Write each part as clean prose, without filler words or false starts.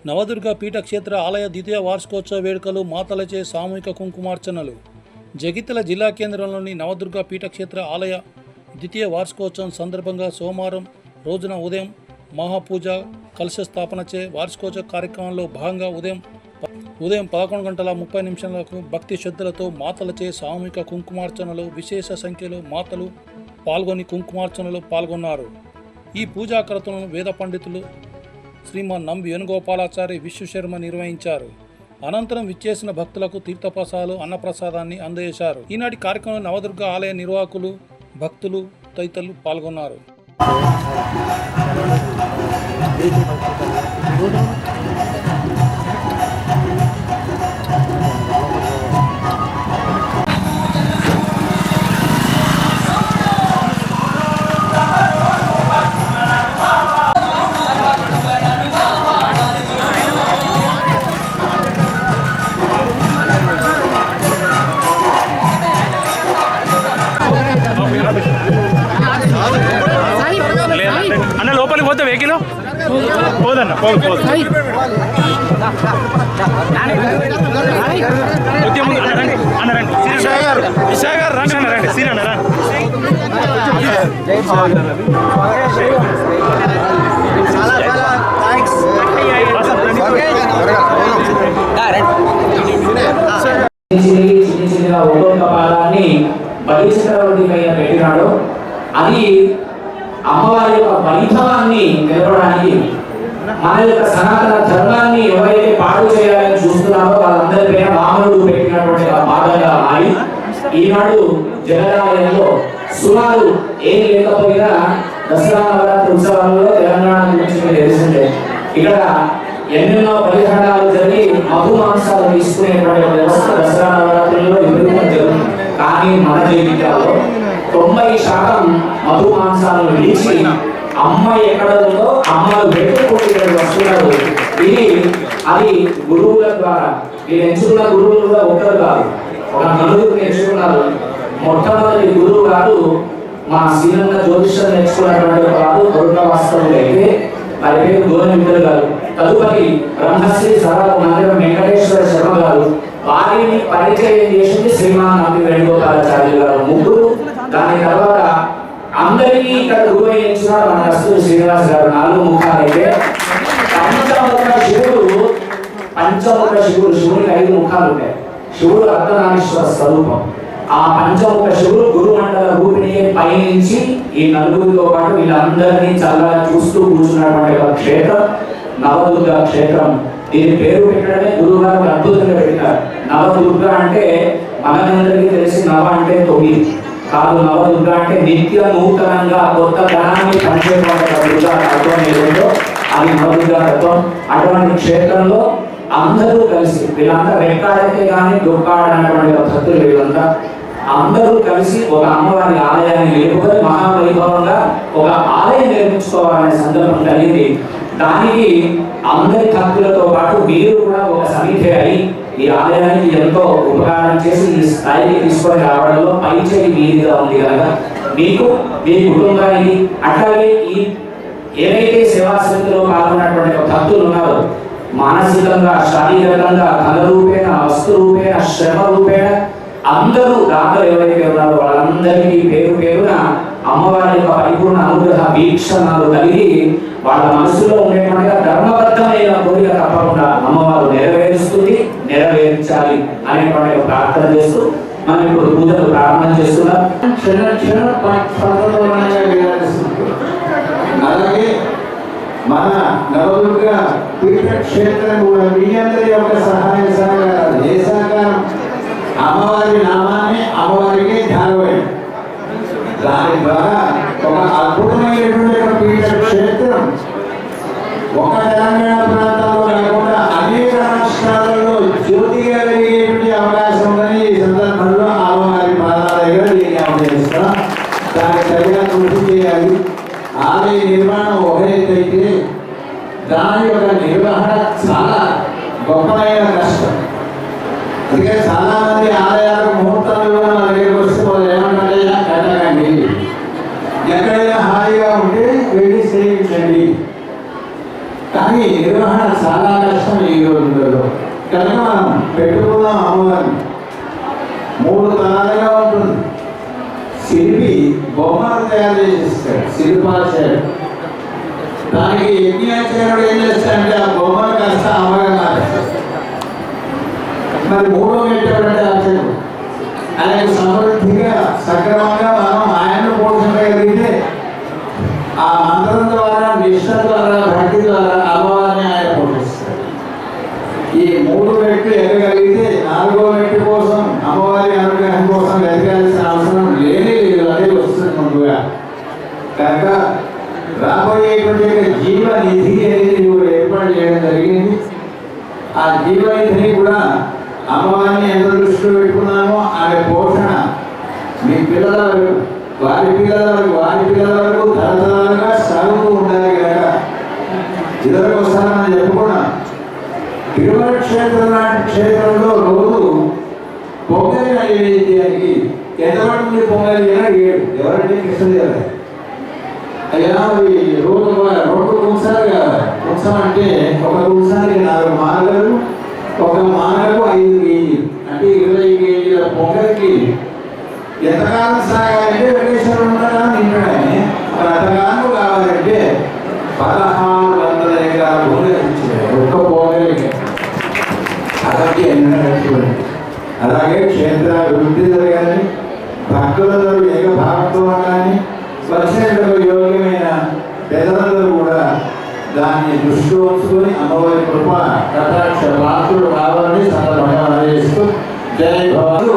నవదుర్గ పీఠక్షేత్ర ఆలయ ద్వితీయ వార్షికోత్సవ వేడుకలు మాతలచే సామూహిక కుంకుమార్చనలు. జగిత్యాల జిల్లా కేంద్రంలోని నవదుర్గ పీఠక్షేత్ర ఆలయ ద్వితీయ వార్షికోత్సవం సందర్భంగా సోమవారం రోజున ఉదయం మహాపూజ కలశ స్థాపనచే వార్షికోత్సవ కార్యక్రమంలో భాగంగా ఉదయం 11:30 భక్తి శ్రద్ధలతో మాతలచే సామూహిక కుంకుమార్చనలో విశేష సంఖ్యలో మాతలు పాల్గొని కుంకుమార్చనలో పాల్గొన్నారు. ఈ పూజాకర్తలను వేద పండితులు శ్రీమాన్ నంబి వేణుగోపాలాచారి విశ్వశర్మ నిర్వహించారు. అనంతరం విచ్చేసిన భక్తులకు తీర్థప్రసాదాలు అన్నప్రసాదాన్ని అందజేశారు. ఈనాటి కార్యక్రమంలో నవదుర్గ ఆలయ నిర్వాహకులు భక్తులు తదితరులు పాల్గొన్నారు. అన్న లోపలికి పోతే వెహికల్ పోదన్న పోదు అన్న రండి విశాఖ గారు రండి అన్న రండి సీన్ అన్న రండి. ఒక్కొక్క పాదాన్ని బలిచక్రవర్తి పైన పెట్టినాడు. అది అమ్మవారి యొక్క వైభవాన్ని నిలపడానికి, మన యొక్క సనాతన ధర్మాన్ని ఎవరైతే పాడు చేయాలని చూస్తున్నారో వాళ్ళందరిపైన వామనుడు పెట్టినటువంటి పాదంగా మారి ఈనాడు జగదాలయంలో సుమారు ఏం లేకపోయినా దసరా నవరాత్రి ఉత్సవాలలో తెలంగాణ గురించి మీరు తెలిసిందే. ఇక్కడ ఎన్నెన్నో పరిహారాలు జరిగి మధు మాంసాలు తీసుకునేటువంటి వ్యవస్థ దసరా నవరాత్రుల్లో విపరీతం జరుగుతుంది. కానీ మన జీవితాల్లో 90% మధు మాంసాలను విడిచి అమ్మ ఎక్కడ ఉందో అమ్మలు పెట్టుకోవడానికి వస్తున్నారు. అది గురువుల ద్వారా మీరు ఎంచుకున్న గురువులు కూడా ఒకరు కాదు, ఒక నలుగురు ఎంచుకున్నారు. మొట్టమొదటి గురువు గారు మా శ్రీరంగ జ్యోతిషం నేర్చుకున్నటువంటి వారు కరుణ వాస్తవులు అయితే వారి పేరు గోవిందుడు గారు. తదుపరి బ్రహ్మశ్రీ సర్వ మందిరం వెంకటేశ్వర శర్మ గారు. వారిని పరిచయం చేసింది శ్రీమాన్ నంబి వేణుగోపాలాచార్య గారు. ముగ్గురు. దాని తర్వాత అందరికీ ఇక్కడ గురువు ఇచ్చినారు మన కస్తూరి శ్రీనివాస్ గారు. 4 ముఖాలు అయితే పంచముఖ శివుడు శివునికి 5 ముఖాలు ఉంటాయి. శివుడు అర్ధనారీశ్వర స్వరూపం. ఆ పంచముఖ శివుడు గురుమండల రూపిణి పయనించి ఈ నలుగురితో పాటు వీళ్ళందరినీ చల్లగా చూస్తూ కూర్చున్నటువంటి ఒక క్షేత్రం నవదుర్గ క్షేత్రం. దీని పేరు పెట్టడమే గురువు గారు అద్భుతంగా పెట్టారు. నవదుర్గ అంటే మనందరికీ తెలిసి నవ అంటే 9 కాదు, నవదుర్గ అంటే నిత్య నూతనంగా కొత్త ధనాన్ని పంచేటువంటి దుర్గా తత్వం ఏదో అది నవదుర్గ తత్వం. అటువంటి క్షేత్రంలో అందరూ కలిసి వీళ్ళంతా రెక్కాడితే కానీ దొక్కాడనటువంటి భక్తులు వీళ్ళంతా అందరూ కలిసి ఒక అమ్మవారి ఆలయాన్ని నిలుపుకొని మహావైభవంగా ఒక ఆలయం నిర్మించుకోవాలనే సందర్భం కలిగింది. దానికి అందరి భక్తులతో పాటు మీరు కూడా ఒక సమితి అయి ఈ ఆలయానికి ఎంతో ఉపకారం చేసి ఈ స్థాయికి తీసుకొని రావడంలో పైచేయి మీదిగా ఉంది కనుక మీకు మీ కుటుంబానికి అట్లాగే ఈ ఏవైతే సేవా సమితిలో పాల్గొన్నటువంటి భక్తులు ఉన్నారో మానసికంగా శారీరకంగా ధన రూపేణ వస్తు రూపేణ శ్రమ రూపేణ అందరూ దాతలు ఎవరైతే ఉన్నారో వాళ్ళందరికీ పేరు పేరున అమ్మవారి యొక్క పరిపూర్ణ అనుగ్రహ వీక్షణాలు కలిగి వాళ్ళ మనసులో ఉండేటువంటి ధర్మబద్ధమైన కోరిక తప్పకుండా అమ్మవారు నెరవేర్చాలి అనేటువంటి ప్రార్థన చేస్తూ మనం ఇప్పుడు పూజలు ప్రారంభం చేస్తున్నాం. అలాగే మన నవదుర్గ పీఠక్షేత్రం కూడా మీ అందరి యొక్క సహాయ సహకారాలు ఏ సహకారం అమ్మవారి నామాన్ని అమ్మవారికి ధ్యానం దాని ద్వారా ఒక అద్భుతమైనటువంటి పీఠక్షేత్రం ఒక తెలంగాణ ప్రాంతంలో కాకుండా అనేక రాష్ట్రాలలో జ్యోతిగా వెలిగేటువంటి అవకాశం ఉందని ఈ సందర్భంలో అమ్మవారి పాదాల దగ్గర జ్ఞాపకం చేస్తాం. దానికి తగిన కృషి చేయాలి. ఆలయ నిర్మాణం ఒకటైతే దాని యొక్క నిర్వహణ చాలా గొప్పమైన కష్టం. అందుకే చాలా మంది ఆలయాలకు ముహూర్తాలు కూడా మన దగ్గరకు వస్తే వాళ్ళు ఏమంటే కట్టకండి, ఎక్కడైనా హాయిగా ఉంటే వెళ్ళి సేవించండి. కానీ నిర్వహణ చాలా కష్టం ఈ రోజులలో. కనుక మనం పెట్టుకున్నాం అమ్మవారిని 3 తరాలుగా ఉంటుంది. శిల్పి బొమ్మను తయారు చేసిస్తాడు, శిల్పాచార్యుడు. దానికి యజ్ఞాచార్యుడు ఏం చేస్తాడంటే ఆ బొమ్మను కాస్త అమ్మగా మారేస్తాడు. మరి 3వ పెట్టేవాడంటే ఆచార్యుడు ఆయనకు సమృద్ధిగా సక్రమంగా మనం ఆయనను పోషించగలిగితే ఆ మంత్రం ద్వారా, నిష్ఠ ద్వారా, భక్తి ద్వారా అమ్మవారిని ఆయన పోషిస్తాడు. ఈ 3 వ్యక్తులు ఎదగలిగితే 4వ వ్యక్తి కోసం, అమ్మవారి అనుగ్రహం కోసం ఎదగాల్సిన అవసరం లేదు, అదే వస్తుంది ముందుగా. కనుక రాబోయేటువంటి జీవ నిధి అనేది కూడా ఏర్పాటు చేయడం జరిగింది. ఆ జీవ నిధిని కూడా అమ్మవారిని ఎంత దృష్టిలో పెట్టుకున్నామో ఆమె పోషణ మీ పిల్లల వరకు, వారి పిల్లల వరకు, వారి పిల్లల వరకు తరతరాలుగా సాగుతూ ఉండాలి. కనుక ఇదివరకోసారి మనం చెప్పుకున్నాం, తిరుమల క్షేత్రంలో రోజు పొంగలి నైవేద్యానికి ఎంతమంది పొంగలి అని 7 ఎవరంటే కృష్ణదేవరాయ అయ్యా. రోజు 2 కుంసాలు కావాలి. కుంసం అంటే ఒక కుంసానికి 4 మానలు, ఒక మానకు 5 కేజీలు, అంటే 20 కేజీల పొంగలికి ఎంతకాలం సాగాలంటే వెంకటేశ్వర నింపడమే. మరి అంతకాలం కావాలంటే 1600 ఎకరాల భూమి ఇచ్చారు ఒక్క పొంగలికి. అలాగే అలాగే క్షేత్ర అభివృద్ధి జరగాలి, భక్తులలో ఏకభావంతో కానీ వచ్చినటువంటి యోగ్యమైన పెద్దలందరూ కూడా దాన్ని దృష్టిలో ఉంచుకొని అమ్మవారి కృప కటాక్ష పాత్రులు కావాలని సందర్భంగా అందజేస్తూ జై భవాలు.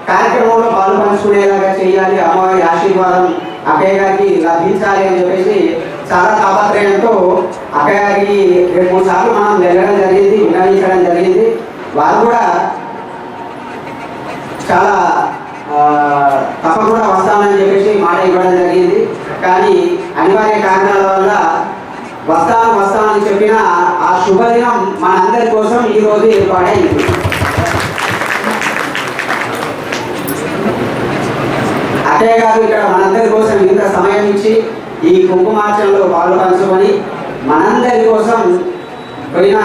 కార్యక్రమంలో పాలు పంచుకునేలాగా చేయాలి, అమ్మవారి ఆశీర్వాదం అక్కయ్య గారికి లభించాలి అని చెప్పేసి చాలా తాపత్రయంతో అక్కయ్య గారికి 2-3 సార్లు మనం వెళ్ళడం జరిగింది, వినవించడం జరిగింది. వారు కూడా చాలా తప్పకుండా వస్తామని చెప్పేసి మాట ఇవ్వడం జరిగింది. కానీ అనివార్య కారణాల వల్ల వస్తామని చెప్పిన ఆ శుభదినం మనందరి కోసం ఈరోజు ఏర్పాటైంది. అక్కయ్య గారు ఇక్కడ మనందరి కోసం ఇంత సమయం ఇచ్చి ఈ కుంకుమార్చనలో పాలు పంచుకొని మనందరి కోసం పోయిన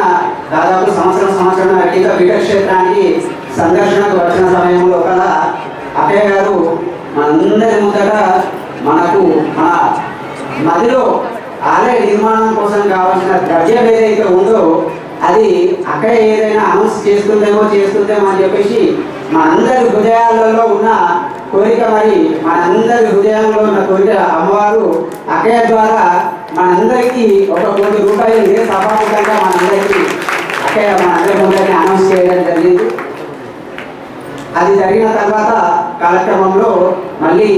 దాదాపు సంవత్సరం కింద పీఠక్షేత్రానికి సందర్శనకు వచ్చిన సమయంలో కల్లా అక్కయ్య గారు మనందరి ముందర మనకు మన మదిలో ఆలయ నిర్మాణం కోసం కావాల్సిన ద్రవ్యం ఏదైతే ఉందో అది అక్కడ ఏదైనా అనౌన్స్ చేస్తుందేమో అని చెప్పేసి మనందరి హృదయాలలో ఉన్న కోరిక, మరి మనందరి హృదయాల్లో ఉన్న కోరిక అమ్మవారు అక్కయ్య ద్వారా మనందరికీ 1 కోటి రూపాయలు ఇదే సభాముఖంగా మనందరికీ అక్కయ్య మనందరి ముందరిని అనౌన్స్ చేయడం జరిగింది. అది జరిగిన తర్వాత కార్యక్రమంలో మళ్ళీ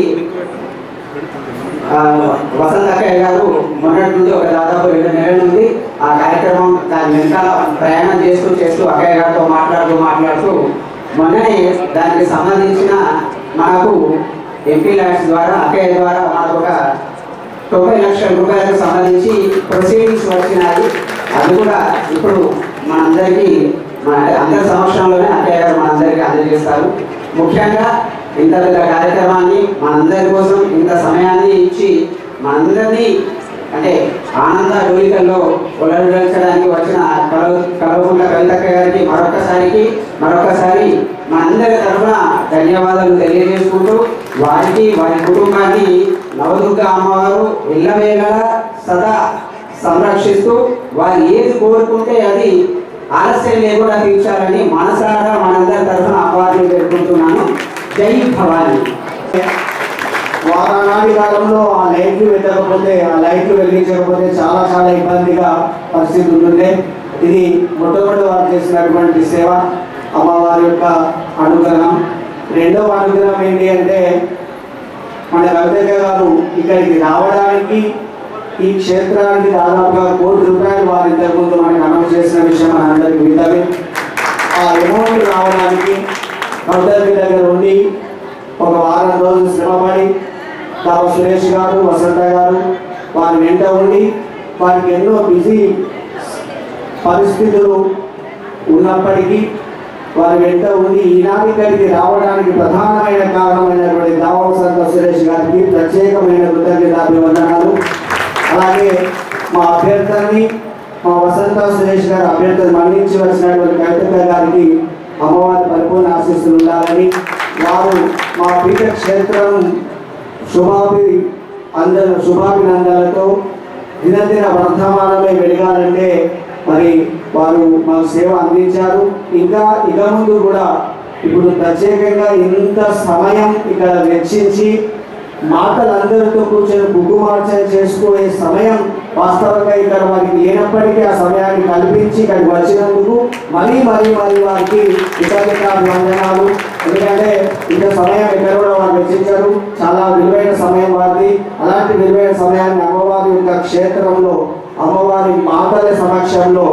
వసంత అక్కయ్య గారు మొన్నటి నుండి దాదాపు 2 నెలల నుండి ఆ కార్యక్రమం దాని వెనకాల ప్రయాణం చేస్తూ అక్కయ్య గారితో మాట్లాడుతూ మొన్ననే దానికి సంబంధించిన మనకు ఎంపీ ల్యాడ్స్ ద్వారా అక్కయ్య ద్వారా మనకు 90 లక్షల రూపాయలకు సంబంధించి ప్రొసీడింగ్స్ వచ్చినాయి. అది కూడా ఇప్పుడు మనందరికీ అందరి సమక్షంలోనే అక్కయ్య గారు మనందరికీ అందజేస్తారు. ముఖ్యంగా ఇంత పెద్ద కార్యక్రమాన్ని మనందరి కోసం ఇంత సమయాన్ని ఇచ్చి మనందరినీ అంటే ఆనంద డోలికల్లో ఉల్లడించడానికి వచ్చిన కలవకుంట్ల కవితక్క గారికి మరొకసారి మనందరి తరఫున ధన్యవాదాలు తెలియజేసుకుంటూ వారికి వారి కుటుంబాన్ని నవదుర్గ అమ్మవారు ఎల్లవేళలా సదా సంరక్షిస్తూ వారు ఏది కోరుకుంటే అది ఆలస్యం లేకుండా తీర్చాలని మనసారా మనందరి తరఫున అమ్మవారిని పెట్టుకుంటున్నాను. జై భవాని. వారానాటి కాలంలో ఆ లైట్లు వెళ్ళకపోతే, ఆ లైట్లు వెలిగించకపోతే చాలా ఇబ్బందిగా పరిస్థితి ఉంటుంది. ఇది మొట్టమొదటి వారు చేసినటువంటి సేవ, అమ్మవారి యొక్క అనుగ్రహం. 2వ అనుగ్రహం ఏంటి అంటే మన కవితక్క గారు ఇక్కడికి రావడానికి, ఈ క్షేత్రానికి దాదాపుగా 1 కోటి రూపాయలు వారు ఇంతకుముందు మనకి అనౌన్స్ చేసిన విషయం మనందరికీ వింటది. ఆ అమౌంట్ రావడానికి కవితక్క దగ్గర ఉండి 1 వారం రోజులు శ్రమపడి సురేష్ గారు, వసంత గారు వారి వెంట ఉండి వారికి ఎన్నో బిజీ పరిస్థితులు ఉన్నప్పటికీ వారి వెంట ఉండి ఈనాటి ఇక్కడికి రావడానికి ప్రధానమైన కారణమైనటువంటి వసంత సురేష్ గారికి ప్రత్యేకమైన కృతజ్ఞతాభివందనాలు. అలాగే మా అభ్యర్థులని మా వసంత సురేష్ గారు అభ్యర్థులు మరణించి వచ్చినటువంటి కవిత గారికి అమ్మవారి పరిపూర్ణ ఆశీస్సులు ఉండాలని, వారు మా పీఠ క్షేత్రం శుభాభినందనలతో దినదిన వర్ధమానమే వెలగాలంటే మరి వారు మాకు సేవ అందించారు. ఇంకా ఇక ముందు కూడా ఇప్పుడు ప్రత్యేకంగా ఇంత సమయం ఇక్కడ వెచ్చించి మాటలందరితో కూర్చొని బుగ్గుమార్చన చేసుకునే సమయం వాస్తవంగా ఇక్కడ వారికి లేనప్పటికీ ఆ సమయాన్ని కల్పించి ఇక్కడికి వచ్చినందుకు మరీ వారికి కృతజ్ఞతాభివందనాలు. ఎందుకంటే ఇంత సమయం ఎక్కడ కూడా వారు వెచ్చించారు, చాలా విలువైన సమయం వారిది. అలాంటి విలువైన సమయాన్ని అమ్మవారి యొక్క క్షేత్రంలో అమ్మవారి మాతల సమక్షంలో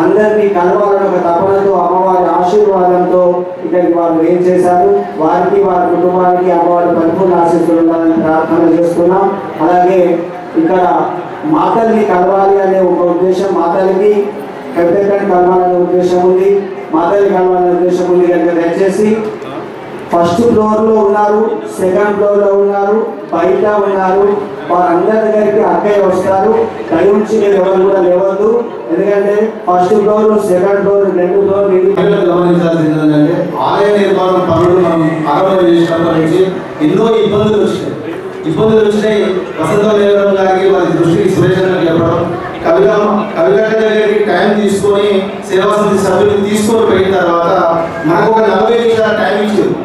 అందరినీ కలవాలని ఒక తపనతో అమ్మవారి ఆశీర్వాదంతో ఇక్కడికి వారు ఏం చేశారు. వారికి వారి కుటుంబానికి అమ్మవారి పరిపూర్ణ ఆశీస్సులు ఉండాలని ప్రార్థన చేస్తున్నాం. అలాగే ఇక్కడ మాతల్ని కలవాలి అనే ఒక ఉద్దేశం, మాతలకి కవితని కలవాలనే ఉద్దేశం ఉంది, మాతల్ని కలవాలనే ఉద్దేశం ఉంది కనుక దయచేసి ఫస్ట్ ఫ్లోర్లో ఉన్నారు, సెకండ్ ఫ్లోర్లో ఉన్నారు, బయట ఉన్నారు, వారందరి దగ్గరికి అక్కయ్య వస్తారు. దయవుంచి మీరు ఎవరు కూడా లేవద్దు. ఎందుకంటే first floor, second floor, 2 floor గమనించాల్సింది ఏంటంటే ఆలయ నిర్మాణం పనులు మనం ఆరంభం చేసినప్పటి నుంచి ఎన్నో ఇబ్బందులు వచ్చినాయి. వసంత దేవరం గారికి వారి దృష్టికి సురేష్ గారికి చెప్పడం, కవిగారి దగ్గరికి టైం తీసుకొని సేవా సమితి సభ్యులు తీసుకొని పోయిన తర్వాత మనకు ఒక 40 నిమిషాల టైం ఇచ్చారు.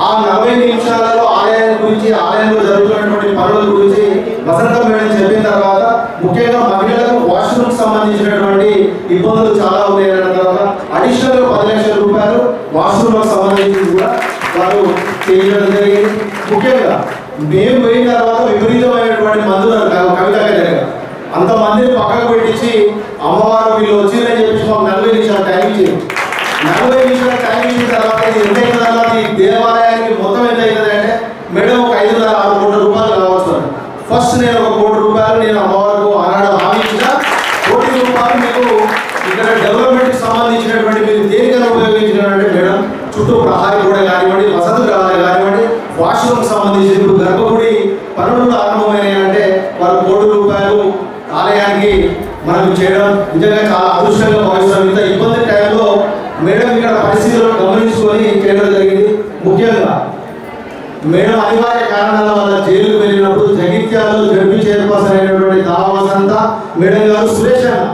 ఆ 40 నిమిషాలలో ఆలయం గురించి, ఆలయంలో జరుగుతున్నటువంటి పనుల గురించి వసంత మేడం చెప్పిన తర్వాత ముఖ్యంగా మహిళలకు వాష్రూమ్ సంబంధించినటువంటి ఇబ్బందులు చాలా ఉన్నాయన్న తర్వాత అడిషనల్ 10 లక్షల రూపాయలు వాష్రూమ్లకు సంబంధించి కూడా వారు చేయడం జరిగింది. ముఖ్యంగా మేము పోయిన తర్వాత విపరీతమైనటువంటి మందులు కవిత దగ్గర అంతమందిని పక్కకు పెట్టించి అమ్మవారు వీళ్ళు వచ్చిందని చెప్పేసి మాకు 40 నిమిషాలు టైం ఇచ్చింది. 40 నిమిషాల టైం ఇచ్చిన తర్వాత ఇది ఎంత అయిన తర్వాత ఈ దేవాలయానికి మొత్తం ఎంత అవుతుంది అంటే మేడం ఒక 5-6 కోట్ల రూపాయలు కావచ్చు. ఫస్ట్ నేను 1 కోటి రూపాయలు నేను అమ్మవారికి ఆనాడు హామీ ఇచ్చిన. 1 కోటి రూపాయలు మీకు ఇక్కడ డెవలప్మెంట్కి సంబంధించినటువంటి మీరు దేనికైనా ఉపయోగించినటువంటి మేడం చుట్టూ ప్రహారీ కూడా కానివ్వండి, వసతులు కానివ్వండి, వాష్రూమ్కి సంబంధించి ఇప్పుడు గర్భగుడి పనులు ఆరంభమైనాయంటే వారు 1 కోటి రూపాయలు ఆలయానికి మనం చేయడం నిజంగా చాలా అదృష్టంగా భావిస్తాం. ఇంత ఇబ్బంది టైంలో మేడం ఇక్కడ పరిస్థితులను గమనించుకొని చేయడం జరిగింది. ముఖ్యంగా మేడం అనివార్య కారణాల వల్ల జైలుకు వెళ్ళినప్పుడు జగిత్యాలలో జడ్పీ చైర్పర్సన్ అయినటువంటి వసంత మేడం గారు సురేష్ అన్న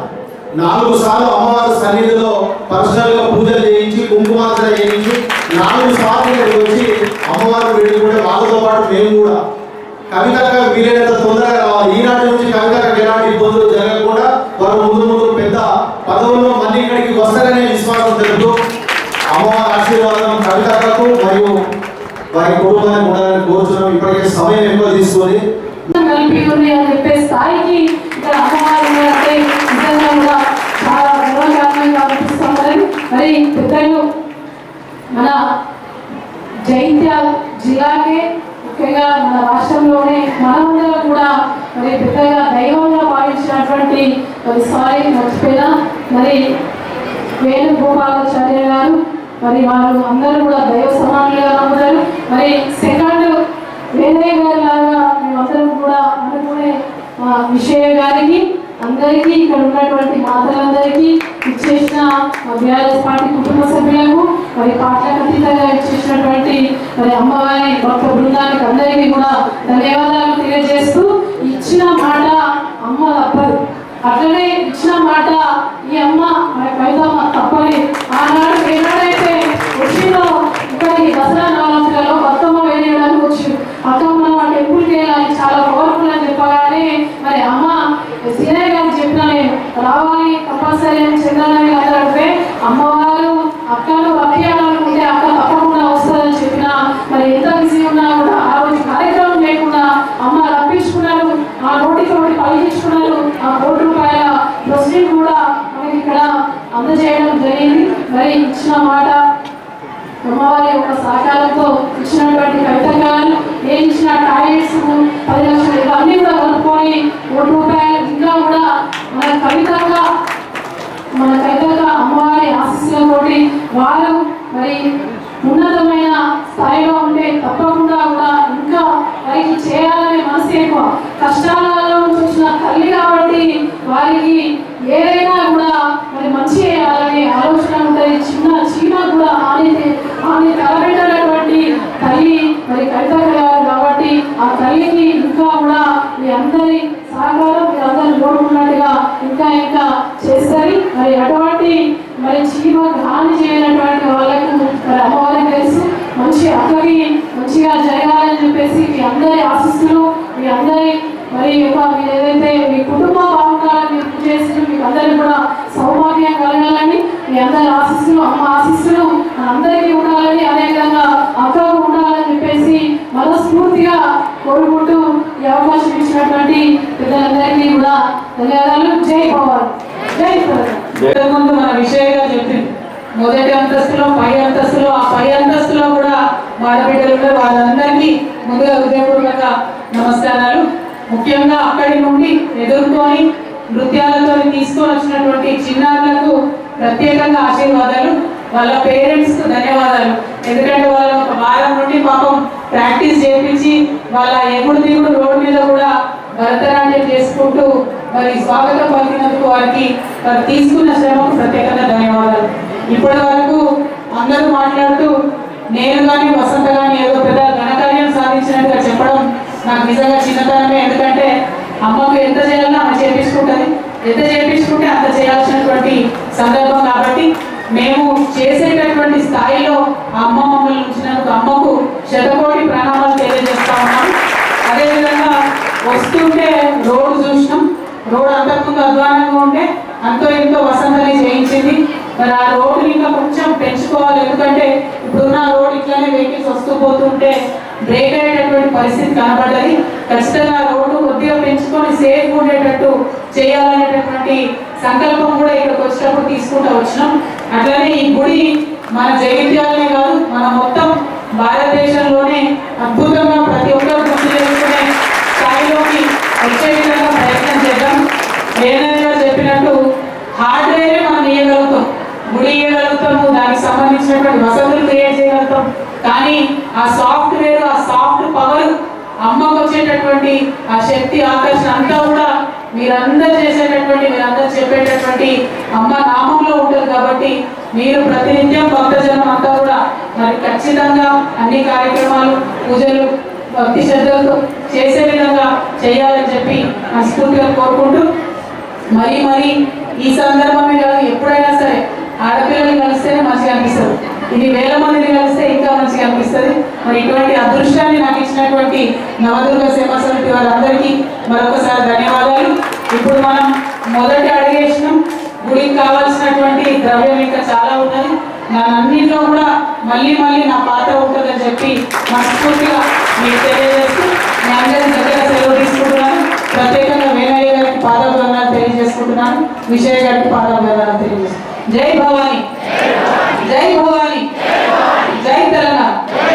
4 సార్లు అమ్మవారి సన్నిధిలో పర్సనల్గా పూజలు చేయించి కుంకుమార్చన చేయించి 4 సార్లు ఇక్కడికి వచ్చి అమ్మవారు వెళ్ళి వాళ్ళతో పాటు మేము కూడా కవితగా వీలైనంత తొందరగా రావాలి. ఈనాటి నుంచి కవితగా ఎలాంటి ఇబ్బందులు జరగకుండా వారు ముందు పెద్ద పదవుల్లో మళ్ళీ ఇక్కడికి వస్తారనే విశ్వాసం తెలుపుతూ అమ్మవారి ఆశీర్వాదం కవితకు మరియు వారి కుటుంబానికి ఉండాలని కోరుతున్నాం. ఇప్పటికే సమయం ఎక్కువ తీసుకొని చెప్పే స్థాయికి ఇక్కడ అమ్మవారు అంటే నిజంగా కూడా చాలా గౌరవకారణంగా అనిపిస్తున్నది. మరి పెద్దలు మన జైత్యాల జిల్లాకే ముఖ్యంగా మన రాష్ట్రంలోనే మనమందరం కూడా మరి పెద్దగా దైవంగా భావించినటువంటి సారీ మర్చిపోయినా మరి వేణుగోపాలాచార్య గారు మరి వారు అందరూ కూడా దైవ సమానులుగా నమ్ముతారు. మరి సెకండ్ వేరే గారి లాగా మేమందరం కూడా అనుకునే విషయ గారికి అందరికీ ఇక్కడ ఉన్నటువంటి మాతలందరికీ ఇచ్చేసిన బీఆర్ఎస్ పార్టీ కుటుంబ సభ్యులకు మరి పార్టీలకు అతీతంగా ఇచ్చేసినటువంటి మరి అమ్మవారి భక్త బృందానికి అందరికీ కూడా ధన్యవాదాలు తెలియజేస్తూ ఇచ్చిన మాట అమ్మ తప్పదు. అట్లనే ఇచ్చిన మాట ఈ అమ్మ మన కవితమ్మ తప్పని ఆనాడు ఏనాడైతే వచ్చిందో ఇక్కడికి దసరా నవరాత్రులలో బతుకమ్మ వేయడానికి వచ్చి అక్కమ్మ టెంపుల్కి వెళ్ళాలి చాలా పవర్ఫుల్ అని చెప్పగానే మరి అమ్మ సీనయ్య గారు చెప్పిన నేను రావాలి కంపల్సరీ అని చంద్రనారాయణ గారు అంటే అమ్మవారు అక్కను అభియానాలనుకుంటే అక్క తప్పకుండా వస్తుందని చెప్పిన మరి ఎంత బిజీ ఉన్నా కూడా ఆ రోజు కార్యక్రమం లేకుండా అమ్మ రప్పించుకున్నారు, ఆ నోటితోటి పలికించుకున్నారు. ఆ 1 కోటి రూపాయల ప్రొసీడింగ్ కూడా మనకి ఇక్కడ అందజేయడం జరిగింది. మరి ఇచ్చిన మాట అమ్మవారి యొక్క సహకారంతో ఇచ్చినటువంటి కవితగారు నేను ఇచ్చిన టాయిలెట్స్ 10 లక్షలు ఇవన్నీ కూడా కలుపుకొని 1 కోటి రూపాయలు ఇంకా కూడా మన కవితగా అమ్మవారి ఆశీస్సులతోటి వారు మరి ఉన్నతమైన స్థాయిలో ఉంటే తప్పకుండా కూడా ఇంకా వారికి చేయాలనే మనసు ఎక్కువ. కష్టాలలో వచ్చిన తల్లి కాబట్టి వారికి ఏదైనా కూడా మరి మంచి చేయాలనే ఆలోచన ఉంటుంది. చిన్న చీమ కూడా ఆమె తలబెట్టినటువంటి తల్లి మరి కవిత గారు కాబట్టి ఆ తల్లికి ఇంకా కూడా మీ అందరి సహకారం మీరు అందరూ కోరుకున్నట్టుగా ఇంకా చేస్తారు. మరి అటువంటి మరి చీమ హాని చేయనటువంటి వాళ్ళకు మరి అమ్మవారికి తెలుసు. మంచి అక్కకి మంచిగా జరగాలని చెప్పేసి మీ అందరి ఆశీస్సులు, మీ అందరి మరి మీరు ఏదైతే మీ కుటుంబ బాగుండాలని మీరు పూజ చేసిన మీకు అందరికీ కూడా సౌభాగ్యం కలగాలని మీ అందరి ఆశీస్సులు, అమ్మ ఆశీస్సులు అందరికీ ఉండాలని, అదేవిధంగా అక్కకు ఉండాలని చెప్పేసి మనస్ఫూర్తిగా కోరుకుంటూ ఈ అవకాశం ఇచ్చినటువంటి పెద్దలందరికీ కూడా ధన్యవాదాలు. జై భవాని, జై భవాని. ముందు మన విషయంగా చెప్పింది మొదటి అంతస్తులో, పై అంతస్తులో, ఆ పై అంతస్తులో కూడా ఆడబిడ్డలు ఉన్నారు. వాళ్ళందరికీ ముందుగా హృదయపూర్వక నమస్కారాలు. ముఖ్యంగా అక్కడి నుండి ఎదుర్కొని నృత్యాలతో తీసుకొని వచ్చినటువంటి చిన్నారులకు ప్రత్యేకంగా ఆశీర్వాదాలు. వాళ్ళ పేరెంట్స్కు ధన్యవాదాలు. ఎందుకంటే వాళ్ళు ఒక వారం నుండి పాపం ప్రాక్టీస్ చేయించి వాళ్ళ ఎగుడు దిగుడు రోడ్డు మీద కూడా భరతనాట్యం చేసుకుంటూ మరి స్వాగతం పలికినందుకు వారికి తీసుకున్న శ్రమకు ప్రత్యేకంగా ధన్యవాదాలు. ఇప్పటి వరకు అందరూ మాట్లాడుతూ నేను కానీ వసంత కానీ ఏదో పెద్ద ఘనకార్యం సాధించినట్టుగా చెప్పడం నాకు నిజంగా చిన్నతనమే. ఎందుకంటే అమ్మకు ఎంత చేయాలో అమ్మ చేపించుకుంటుంది, ఎంత చేపించుకుంటే అంత చేయాల్సినటువంటి సందర్భం. కాబట్టి మేము చేసేటటువంటి స్థాయిలో అమ్మ మమ్మల్ని ఉంచినందుకు అమ్మకు శతకోటి ప్రణామాలు తెలియజేస్తా ఉన్నాం. అదేవిధంగా వస్తుంటే రోడ్డు చూసినాం. రోడ్ అంతకుముందు అధ్వానంగా ఉంటే అంతో ఎంతో వసంతని చేయించింది. మరి ఆ రోడ్డుని ఇంకా కొంచెం పెంచుకోవాలి. ఎందుకంటే ఇప్పుడున్న రోడ్ ఇట్లానే వెహికల్స్ వస్తూ పోతుంటే బ్రేక్ అయ్యేటటువంటి పరిస్థితి కనబడ్డది. ఖచ్చితంగా రోడ్డు కొద్దిగా పెంచుకొని సేఫ్ ఉండేటట్టు చేయాలనేటటువంటి సంకల్పం కూడా ఇక్కడికి వచ్చినప్పుడు తీసుకుంటూ వచ్చినాం. అట్లనే ఈ గుడి మన జగిత్యాలనే కాదు, మన మొత్తం భారతదేశంలోనే అద్భుతంగా ప్రతి ఒక్కరు గుర్తు చేసుకునే స్థాయిలోకి వచ్చే విధంగా ప్రయత్నం చేద్దాం. ఏదైనా చెప్పినట్టు హార్డ్వేరే మనం ఇవ్వగలుగుతాం, గుడి ఇవ్వగలుగుతాము, దానికి సంబంధించినటువంటి వసతులు క్రియేట్ చేయగలుగుతాం. కానీ ఆ సాఫ్ట్వేర్, ఆ సాఫ్ట్ పవర్, అమ్మకు వచ్చేటటువంటి ఆ శక్తి, ఆకర్షణ అంతా కూడా మీరందరూ చేసేటటువంటి, మీరందరూ చెప్పేటటువంటి అమ్మ నామంలో ఉంటుంది. కాబట్టి మీరు ప్రతినిత్యం భక్తజనం అంతా కూడా మరి ఖచ్చితంగా అన్ని కార్యక్రమాలు, పూజలు భక్తి శ్రద్ధలతో చేసే విధంగా చేయాలని చెప్పి మనస్ఫూర్తిగా కోరుకుంటూ మరి ఈ సందర్భమే కాదు, ఎప్పుడైనా సరే ఆడపిల్లలు కలిస్తేనే మంచిగా అనిపిస్తుంది. ఇది వేల మందిని కలిస్తే ఇంకా మంచిగా అనిపిస్తుంది. మరి ఇటువంటి అదృష్టాన్ని నాకు ఇచ్చినటువంటి నవదుర్గ సేవా సమితి వారందరికీ మరొకసారి ధన్యవాదాలు. ఇప్పుడు మనం మొదటి అడిగేసినాం. గుడికి కావాల్సినటువంటి ద్రవ్యం ఇంకా చాలా ఉన్నది. అన్నింటిలో కూడా మళ్ళీ నా పాత్ర ఉంటుందని చెప్పి మనస్ఫూర్తిగా మీకు తెలియజేస్తూ మీ అందరి దగ్గర సెలవు తీసుకుంటున్నాను. ప్రత్యేకంగా వేణయ్య గారికి పాదాభివందనాలు తెలియజేసుకుంటున్నాను. విజయ్ గారికి పాదాభివందనాలు తెలియజేస్తున్నాను. జై భవాని.